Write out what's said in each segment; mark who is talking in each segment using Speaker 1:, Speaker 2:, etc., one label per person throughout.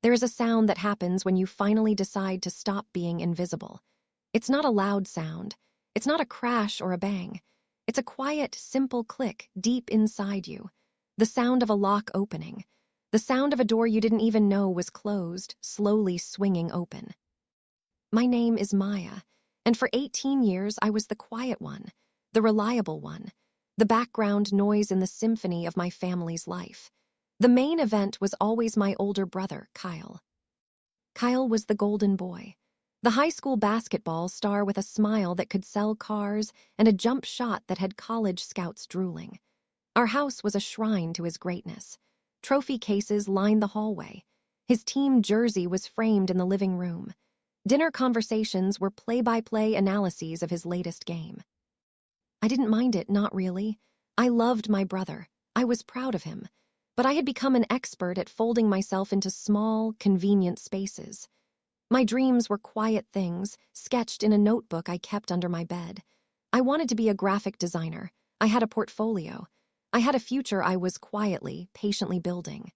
Speaker 1: There is a sound that happens when you finally decide to stop being invisible. It's not a loud sound. It's not a crash or a bang. It's a quiet, simple click deep inside you. The sound of a lock opening. The sound of a door you didn't even know was closed, slowly swinging open. My name is Maya, and for 18 years I was the quiet one, the reliable one, the background noise in the symphony of my family's life. The main event was always my older brother, Kyle. Kyle was the golden boy, the high school basketball star with a smile that could sell cars and a jump shot that had college scouts drooling. Our house was a shrine to his greatness. Trophy cases lined the hallway. His team jersey was framed in the living room. Dinner conversations were play-by-play analyses of his latest game. I didn't mind it, not really. I loved my brother. I was proud of him. But I had become an expert at folding myself into small, convenient spaces. My dreams were quiet things, sketched in a notebook I kept under my bed. I wanted to be a graphic designer. I had a portfolio. I had a future I was quietly, patiently building.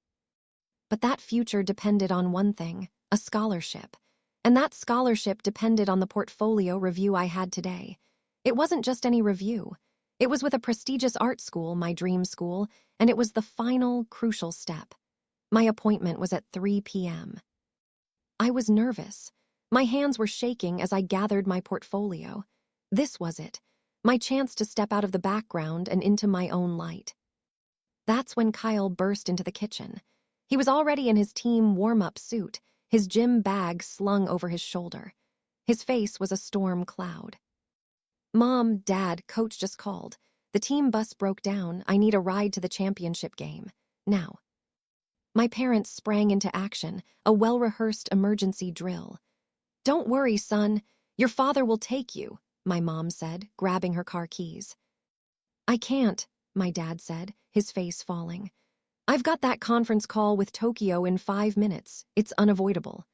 Speaker 1: But that future depended on one thing, a scholarship. And that scholarship depended on the portfolio review I had today. It wasn't just any review. It was with a prestigious art school, my dream school, and it was the final, crucial step. My appointment was at 3 p.m. I was nervous. My hands were shaking as I gathered my portfolio. This was it, my chance to step out of the background and into my own light. That's when Kyle burst into the kitchen. He was already in his team warm-up suit, his gym bag slung over his shoulder. His face was a storm cloud. "Mom, Dad, Coach just called. The team bus broke down. I need a ride to the championship game. Now." My parents sprang into action, a well-rehearsed emergency drill. "Don't worry, son. Your father will take you," my mom said, grabbing her car keys. "I can't," my dad said, his face falling. "I've got that conference call with Tokyo in 5 minutes. It's unavoidable."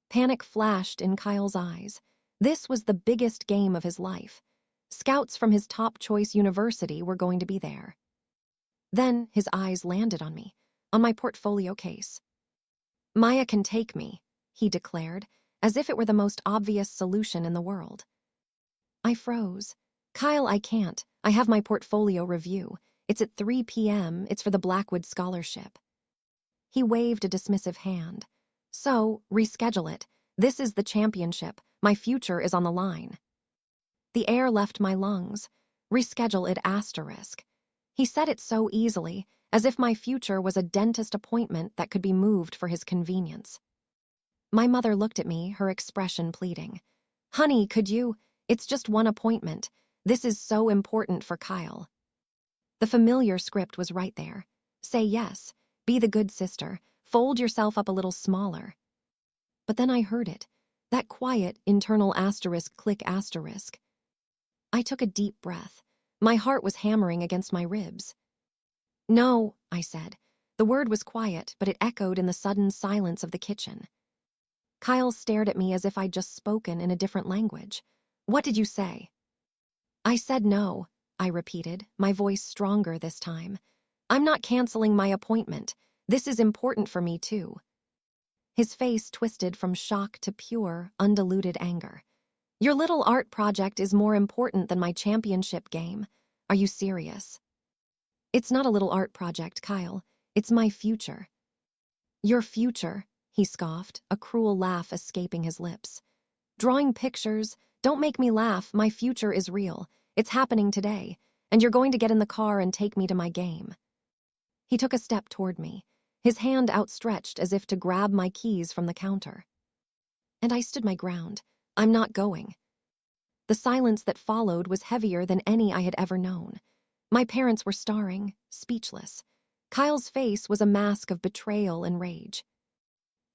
Speaker 1: Panic flashed in Kyle's eyes. This was the biggest game of his life. Scouts from his top-choice university were going to be there. Then his eyes landed on me, on my portfolio case. "Maya can take me," he declared, as if it were the most obvious solution in the world. I froze. "Kyle, I can't. I have my portfolio review. It's at 3 p.m. It's for the Blackwood Scholarship." He waved a dismissive hand. "So, reschedule it. This is the championship. My future is on the line." The air left my lungs. "Reschedule it asterisk." He said it so easily, as if my future was a dentist appointment that could be moved for his convenience. My mother looked at me, her expression pleading. "Honey, could you? It's just one appointment. This is so important for Kyle." The familiar script was right there. Say yes. Be the good sister. Fold yourself up a little smaller. But then I heard it. That quiet, internal asterisk click asterisk. I took a deep breath. My heart was hammering against my ribs. "No," I said. The word was quiet, but it echoed in the sudden silence of the kitchen. Kyle stared at me as if I'd just spoken in a different language. "What did you say?" "I said no," I repeated, my voice stronger this time. "I'm not canceling my appointment. This is important for me, too." His face twisted from shock to pure, undiluted anger. "Your little art project is more important than my championship game. Are you serious?" "It's not a little art project, Kyle. It's my future." "Your future," he scoffed, a cruel laugh escaping his lips. "Drawing pictures, don't make me laugh. My future is real. It's happening today, and you're going to get in the car and take me to my game." He took a step toward me, his hand outstretched as if to grab my keys from the counter. And I stood my ground. "I'm not going." The silence that followed was heavier than any I had ever known. My parents were staring, speechless. Kyle's face was a mask of betrayal and rage.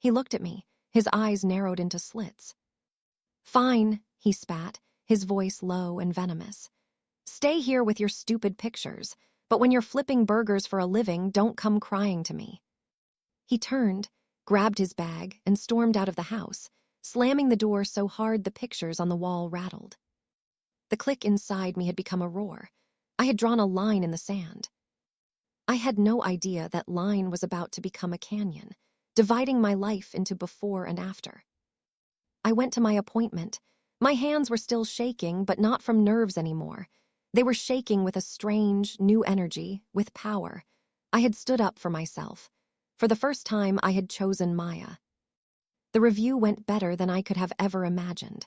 Speaker 1: He looked at me, his eyes narrowed into slits. "Fine," he spat, his voice low and venomous. "Stay here with your stupid pictures, but when you're flipping burgers for a living, don't come crying to me." He turned, grabbed his bag, and stormed out of the house, slamming the door so hard the pictures on the wall rattled. The click inside me had become a roar. I had drawn a line in the sand. I had no idea that line was about to become a canyon, dividing my life into before and after. I went to my appointment. My hands were still shaking, but not from nerves anymore. They were shaking with a strange, new energy, with power. I had stood up for myself. For the first time, I had chosen Maya. The review went better than I could have ever imagined.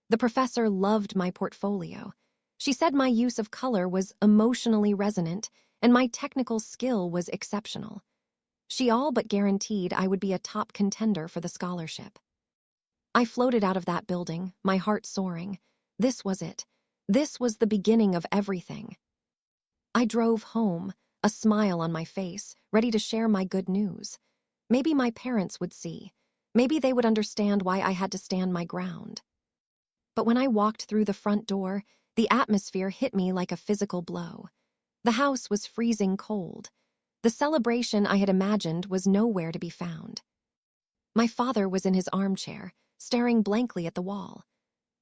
Speaker 1: The professor loved my portfolio. She said my use of color was emotionally resonant, and my technical skill was exceptional. She all but guaranteed I would be a top contender for the scholarship. I floated out of that building, my heart soaring. This was it. This was the beginning of everything. I drove home, a smile on my face, ready to share my good news. Maybe my parents would see. Maybe they would understand why I had to stand my ground. But when I walked through the front door, the atmosphere hit me like a physical blow. The house was freezing cold. The celebration I had imagined was nowhere to be found. My father was in his armchair, staring blankly at the wall.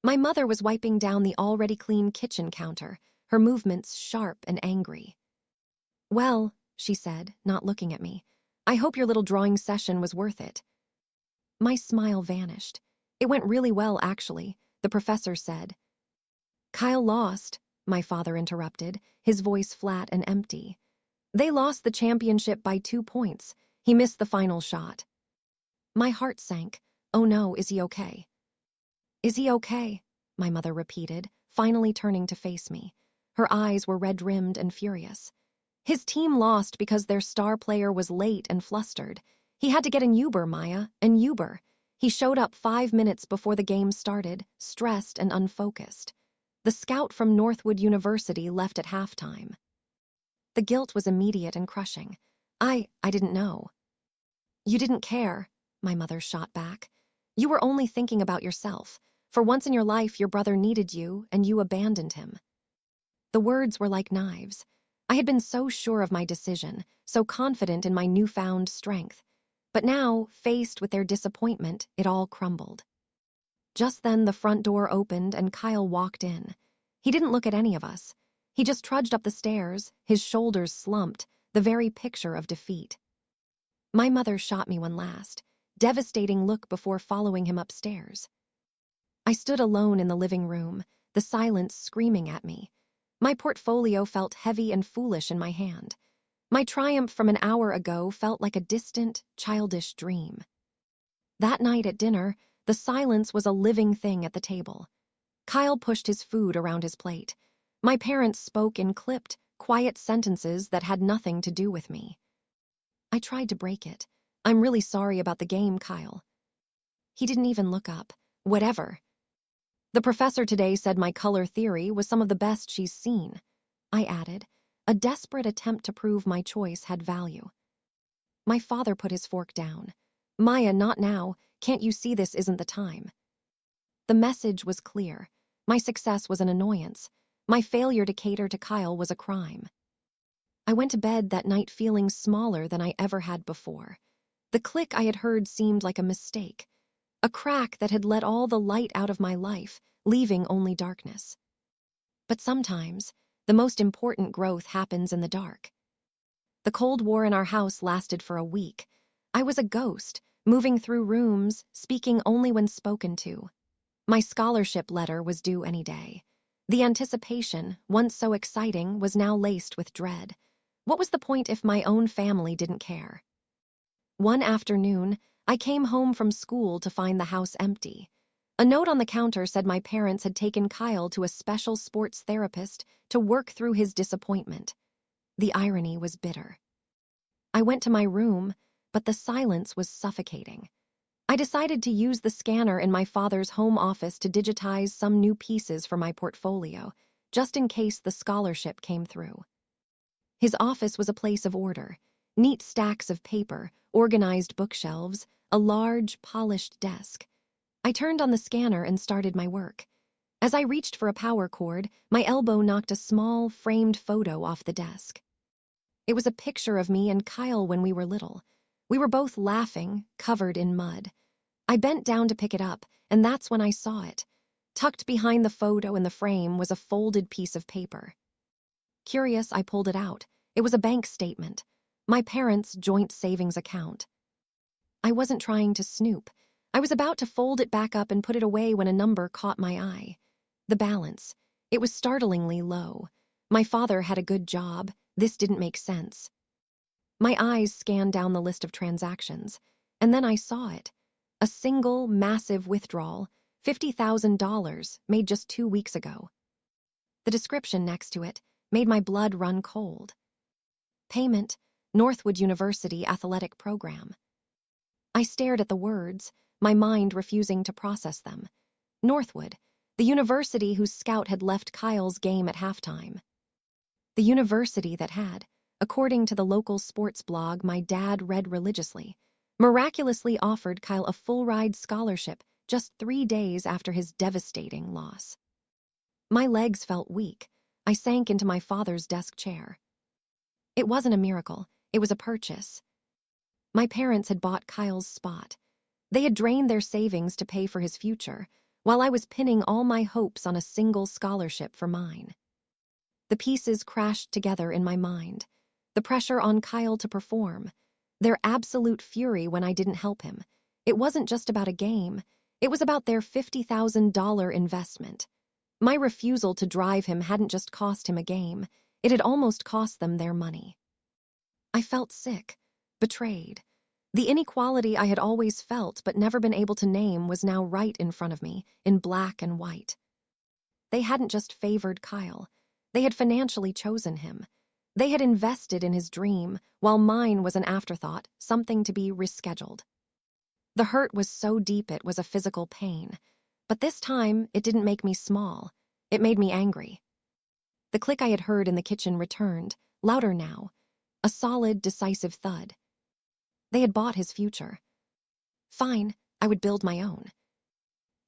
Speaker 1: My mother was wiping down the already clean kitchen counter, her movements sharp and angry. "Well," she said, not looking at me, "I hope your little drawing session was worth it." My smile vanished. "It went really well, actually," the professor said. "Kyle lost," my father interrupted, his voice flat and empty. "They lost the championship by 2 points. He missed the final shot." My heart sank. "Oh no, is he okay?" "Is he okay?" my mother repeated, finally turning to face me. Her eyes were red-rimmed and furious. "His team lost because their star player was late and flustered. He had to get an Uber, Maya, an Uber. He showed up 5 minutes before the game started, stressed and unfocused. The scout from Northwood University left at halftime." The guilt was immediate and crushing. I didn't know." "You didn't care," my mother shot back. "You were only thinking about yourself. For once in your life, your brother needed you, and you abandoned him." The words were like knives. I had been so sure of my decision, so confident in my newfound strength. But now, faced with their disappointment, it all crumbled. Just then, the front door opened and Kyle walked in. He didn't look at any of us. He just trudged up the stairs, his shoulders slumped, the very picture of defeat. My mother shot me one last, devastating look before following him upstairs. I stood alone in the living room, the silence screaming at me. My portfolio felt heavy and foolish in my hand. My triumph from an hour ago felt like a distant, childish dream. That night at dinner, the silence was a living thing at the table. Kyle pushed his food around his plate. My parents spoke in clipped, quiet sentences that had nothing to do with me. I tried to break it. "I'm really sorry about the game, Kyle." He didn't even look up. "Whatever." "The professor today said my color theory was some of the best she's seen," I added, a desperate attempt to prove my choice had value. My father put his fork down. "Maya, not now. Can't you see this isn't the time?" The message was clear. My success was an annoyance. My failure to cater to Kyle was a crime. I went to bed that night feeling smaller than I ever had before. The click I had heard seemed like a mistake, a crack that had let all the light out of my life, leaving only darkness. But sometimes, the most important growth happens in the dark. The Cold War in our house lasted for a week. I was a ghost, moving through rooms, speaking only when spoken to. My scholarship letter was due any day. The anticipation, once so exciting, was now laced with dread. What was the point if my own family didn't care? One afternoon, I came home from school to find the house empty. A note on the counter said my parents had taken Kyle to a special sports therapist to work through his disappointment. The irony was bitter. I went to my room, but the silence was suffocating. I decided to use the scanner in my father's home office to digitize some new pieces for my portfolio, just in case the scholarship came through. His office was a place of order. Neat stacks of paper, organized bookshelves, a large, polished desk. I turned on the scanner and started my work. As I reached for a power cord, my elbow knocked a small, framed photo off the desk. It was a picture of me and Kyle when we were little. We were both laughing, covered in mud. I bent down to pick it up, and that's when I saw it. Tucked behind the photo in the frame was a folded piece of paper. Curious, I pulled it out. It was a bank statement. My parents' joint savings account. I wasn't trying to snoop. I was about to fold it back up and put it away when a number caught my eye. The balance. It was startlingly low. My father had a good job. This didn't make sense. My eyes scanned down the list of transactions, and then I saw it. A single, massive withdrawal, $50,000, made just 2 weeks ago. The description next to it made my blood run cold. Payment, Northwood University Athletic Program. I stared at the words, my mind refusing to process them. Northwood, the university whose scout had left Kyle's game at halftime. The university that had, according to the local sports blog my dad read religiously, miraculously offered Kyle a full-ride scholarship just 3 days after his devastating loss. My legs felt weak. I sank into my father's desk chair. It wasn't a miracle. It was a purchase. My parents had bought Kyle's spot. They had drained their savings to pay for his future, while I was pinning all my hopes on a single scholarship for mine. The pieces crashed together in my mind. The pressure on Kyle to perform. Their absolute fury when I didn't help him. It wasn't just about a game. It was about their $50,000 investment. My refusal to drive him hadn't just cost him a game. It had almost cost them their money. I felt sick, betrayed. The inequality I had always felt but never been able to name was now right in front of me, in black and white. They hadn't just favored Kyle. They had financially chosen him. They had invested in his dream, while mine was an afterthought, something to be rescheduled. The hurt was so deep it was a physical pain. But this time, it didn't make me small. It made me angry. The click I had heard in the kitchen returned, louder now. A solid, decisive thud. They had bought his future. Fine, I would build my own.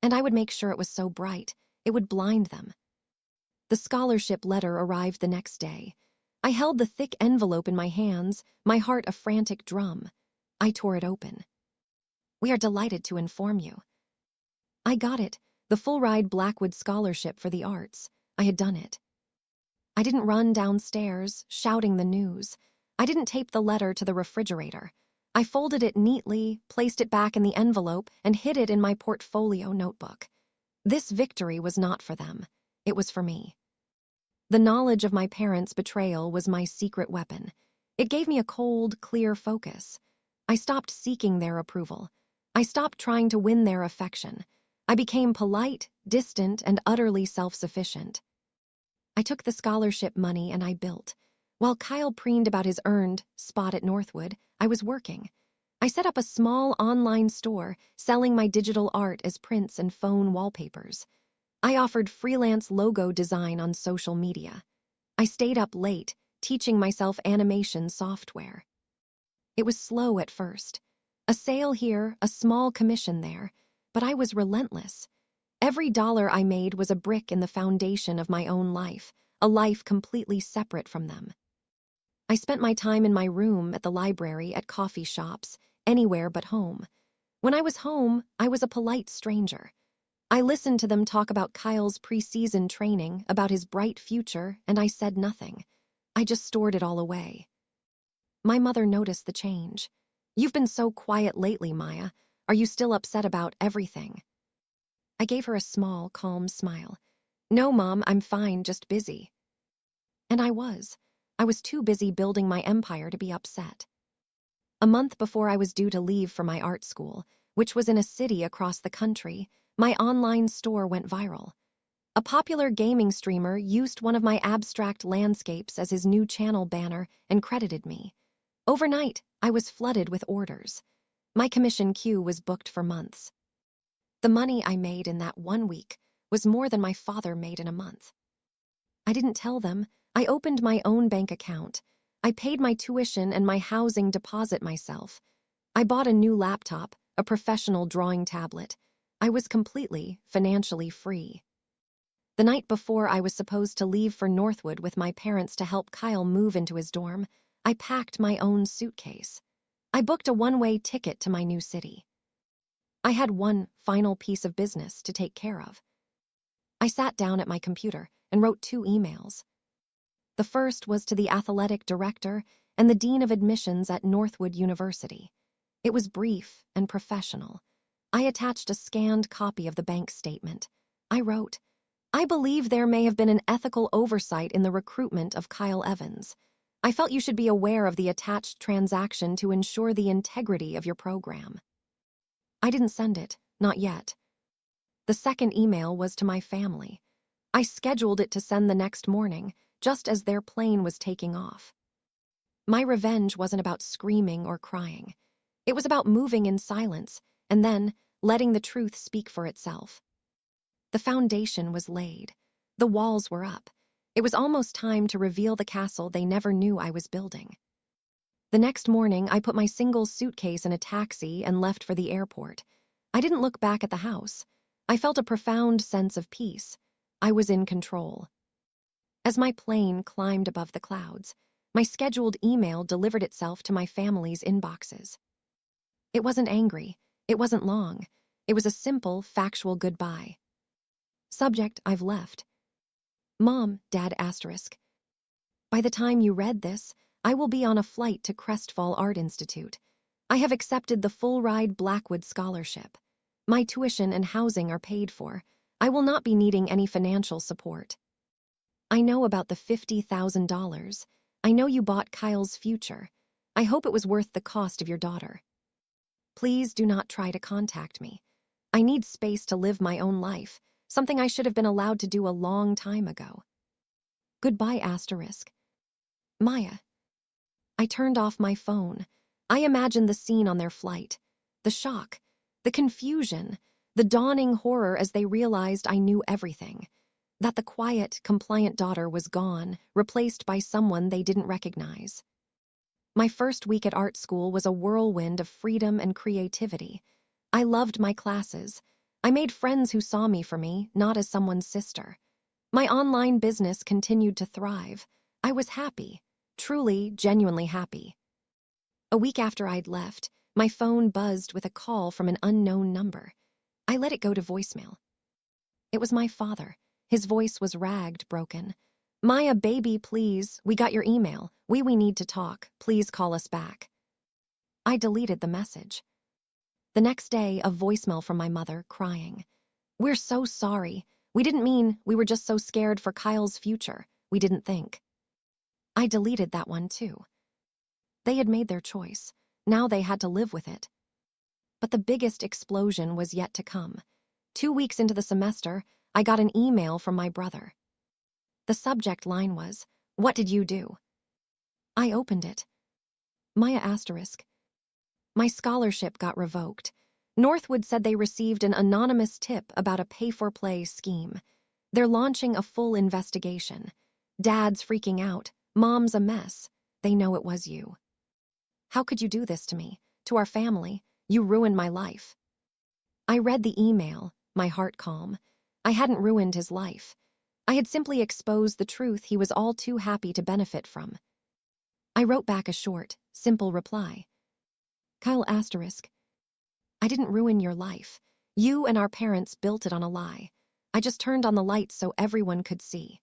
Speaker 1: And I would make sure it was so bright, it would blind them. The scholarship letter arrived the next day. I held the thick envelope in my hands, my heart a frantic drum. I tore it open. We are delighted to inform you. I got it, the full-ride Blackwood Scholarship for the Arts. I had done it. I didn't run downstairs, shouting the news. I didn't tape the letter to the refrigerator. I folded it neatly, placed it back in the envelope, and hid it in my portfolio notebook. This victory was not for them. It was for me. The knowledge of my parents' betrayal was my secret weapon. It gave me a cold, clear focus. I stopped seeking their approval. I stopped trying to win their affection. I became polite, distant, and utterly self-sufficient. I took the scholarship money and I built. While Kyle preened about his earned spot at Northwood, I was working. I set up a small online store, selling my digital art as prints and phone wallpapers. I offered freelance logo design on social media. I stayed up late, teaching myself animation software. It was slow at first. A sale here, a small commission there, but I was relentless. Every dollar I made was a brick in the foundation of my own life, a life completely separate from them. I spent my time in my room, at the library, at coffee shops, anywhere but home. When I was home, I was a polite stranger. I listened to them talk about Kyle's preseason training, about his bright future, and I said nothing. I just stored it all away. My mother noticed the change. "You've been so quiet lately, Maya. Are you still upset about everything?" I gave her a small, calm smile. "No, Mom, I'm fine, just busy." And I was. I was too busy building my empire to be upset. A month before I was due to leave for my art school, which was in a city across the country, my online store went viral. A popular gaming streamer used one of my abstract landscapes as his new channel banner and credited me. Overnight, I was flooded with orders. My commission queue was booked for months. The money I made in that 1 week was more than my father made in a month. I didn't tell them. I opened my own bank account. I paid my tuition and my housing deposit myself. I bought a new laptop, a professional drawing tablet. I was completely, financially free. The night before I was supposed to leave for Northwood with my parents to help Kyle move into his dorm, I packed my own suitcase. I booked a one-way ticket to my new city. I had one final piece of business to take care of. I sat down at my computer and wrote 2 emails. The first was to the athletic director and the dean of admissions at Northwood University. It was brief and professional. I attached a scanned copy of the bank statement. I wrote, "I believe there may have been an ethical oversight in the recruitment of Kyle Evans. I felt you should be aware of the attached transaction to ensure the integrity of your program." I didn't send it, not yet. The second email was to my family. I scheduled it to send the next morning, just as their plane was taking off. My revenge wasn't about screaming or crying. It was about moving in silence and then letting the truth speak for itself. The foundation was laid. The walls were up. It was almost time to reveal the castle they never knew I was building. The next morning, I put my single suitcase in a taxi and left for the airport. I didn't look back at the house. I felt a profound sense of peace. I was in control. As my plane climbed above the clouds, my scheduled email delivered itself to my family's inboxes. It wasn't angry. It wasn't long. It was a simple, factual goodbye. Subject, I've left. Mom, Dad asterisk. By the time you read this, I will be on a flight to Crestfall Art Institute. I have accepted the full-ride Blackwood Scholarship. My tuition and housing are paid for. I will not be needing any financial support. I know about the $50,000. I know you bought Kyle's future. I hope it was worth the cost of your daughter. Please do not try to contact me. I need space to live my own life, something I should have been allowed to do a long time ago. Goodbye asterisk. Maya. I turned off my phone. I imagined the scene on their flight. The shock, the confusion, the dawning horror as they realized I knew everything. That the quiet, compliant daughter was gone, replaced by someone they didn't recognize. My first week at art school was a whirlwind of freedom and creativity. I loved my classes. I made friends who saw me for me, not as someone's sister. My online business continued to thrive. I was happy, truly, genuinely happy. A week after I'd left, my phone buzzed with a call from an unknown number. I let it go to voicemail. It was my father. His voice was ragged, broken. "Maya, baby, please, we got your email. We need to talk. Please call us back." I deleted the message. The next day, a voicemail from my mother, crying. "We're so sorry. We didn't mean, we were just so scared for Kyle's future. We didn't think." I deleted that one too. They had made their choice. Now they had to live with it. But the biggest explosion was yet to come. 2 weeks into the semester, I got an email from my brother. The subject line was, "What did you do?" I opened it. Maya asterisk. My scholarship got revoked. Northwood said they received an anonymous tip about a pay-for-play scheme. They're launching a full investigation. Dad's freaking out. Mom's a mess. They know it was you. How could you do this to me? To our family? You ruined my life. I read the email, my heart calm. I hadn't ruined his life. I had simply exposed the truth he was all too happy to benefit from. I wrote back a short, simple reply. Kyle asterisk. I didn't ruin your life. You and our parents built it on a lie. I just turned on the lights so everyone could see.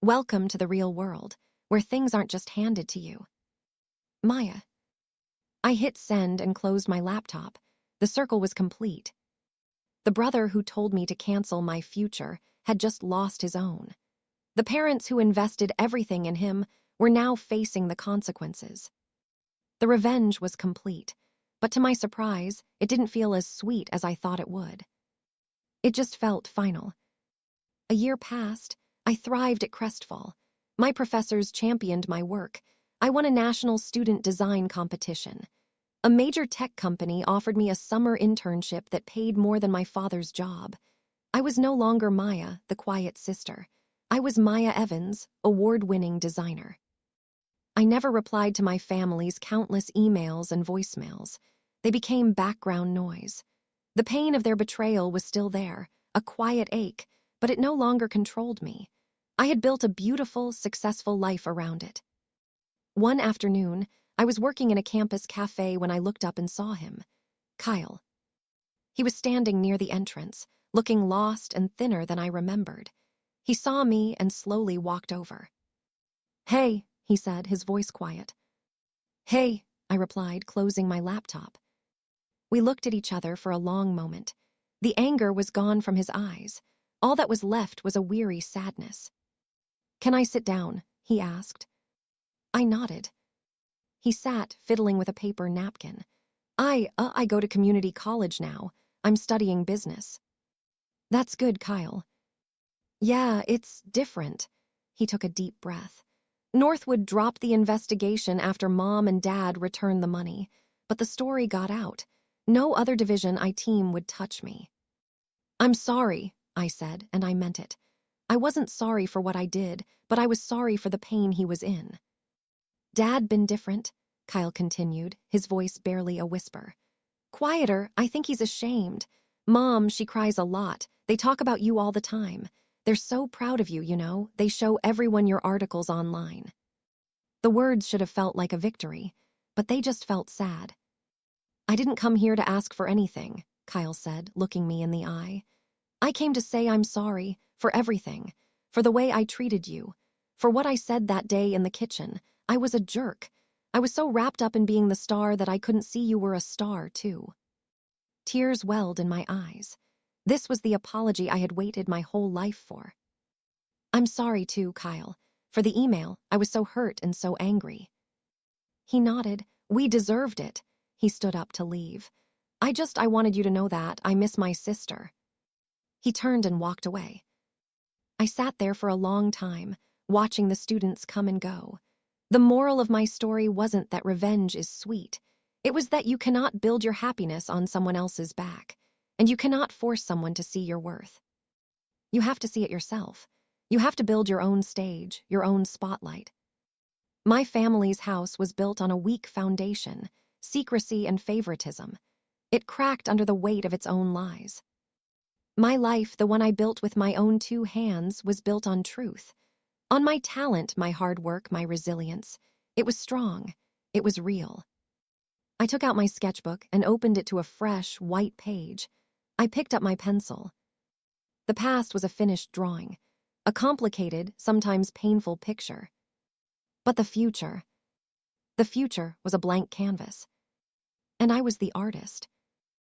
Speaker 1: Welcome to the real world, where things aren't just handed to you. Maya. I hit send and closed my laptop. The circle was complete. The brother who told me to cancel my future had just lost his own. The parents who invested everything in him were now facing the consequences. The revenge was complete, but to my surprise, it didn't feel as sweet as I thought it would. It just felt final. A year passed. I thrived at Crestfall. My professors championed my work. I won a national student design competition. A major tech company offered me a summer internship that paid more than my father's job. I was no longer Maya, the quiet sister. I was Maya Evans, award-winning designer. I never replied to my family's countless emails and voicemails. They became background noise. The pain of their betrayal was still there, a quiet ache, but it no longer controlled me. I had built a beautiful, successful life around it. One afternoon, I was working in a campus cafe when I looked up and saw him. Kyle. He was standing near the entrance, looking lost and thinner than I remembered. He saw me and slowly walked over. "Hey," he said, his voice quiet. "Hey," I replied, closing my laptop. We looked at each other for a long moment. The anger was gone from his eyes. All that was left was a weary sadness. "Can I sit down?" he asked. I nodded. He sat, fiddling with a paper napkin. I go to community college now. I'm studying business." "That's good, Kyle." "Yeah, it's different." He took a deep breath. "Northwood dropped the investigation after Mom and Dad returned the money, but the story got out. No other division I team would touch me." "I'm sorry," I said, and I meant it. I wasn't sorry for what I did, but I was sorry for the pain he was in. "Dad been different," Kyle continued, his voice barely a whisper. "Quieter, I think he's ashamed. Mom, she cries a lot. They talk about you all the time. They're so proud of you, you know. They show everyone your articles online." The words should have felt like a victory, but they just felt sad. "I didn't come here to ask for anything," Kyle said, looking me in the eye. "I came to say I'm sorry for everything, for the way I treated you, for what I said that day in the kitchen. I was a jerk. I was so wrapped up in being the star that I couldn't see you were a star, too." Tears welled in my eyes. This was the apology I had waited my whole life for. "I'm sorry, too, Kyle. For the email, I was so hurt and so angry." He nodded. "We deserved it." He stood up to leave. I wanted you to know that. I miss my sister." He turned and walked away. I sat there for a long time, watching the students come and go. The moral of my story wasn't that revenge is sweet. It was that you cannot build your happiness on someone else's back, and you cannot force someone to see your worth. You have to see it yourself. You have to build your own stage, your own spotlight. My family's house was built on a weak foundation, secrecy and favoritism. It cracked under the weight of its own lies. My life, the one I built with my own 2 hands, was built on truth. On my talent, my hard work, my resilience. It was strong. It was real. I took out my sketchbook and opened it to a fresh, white page. I picked up my pencil. The past was a finished drawing, a complicated, sometimes painful picture. But the future was a blank canvas. And I was the artist.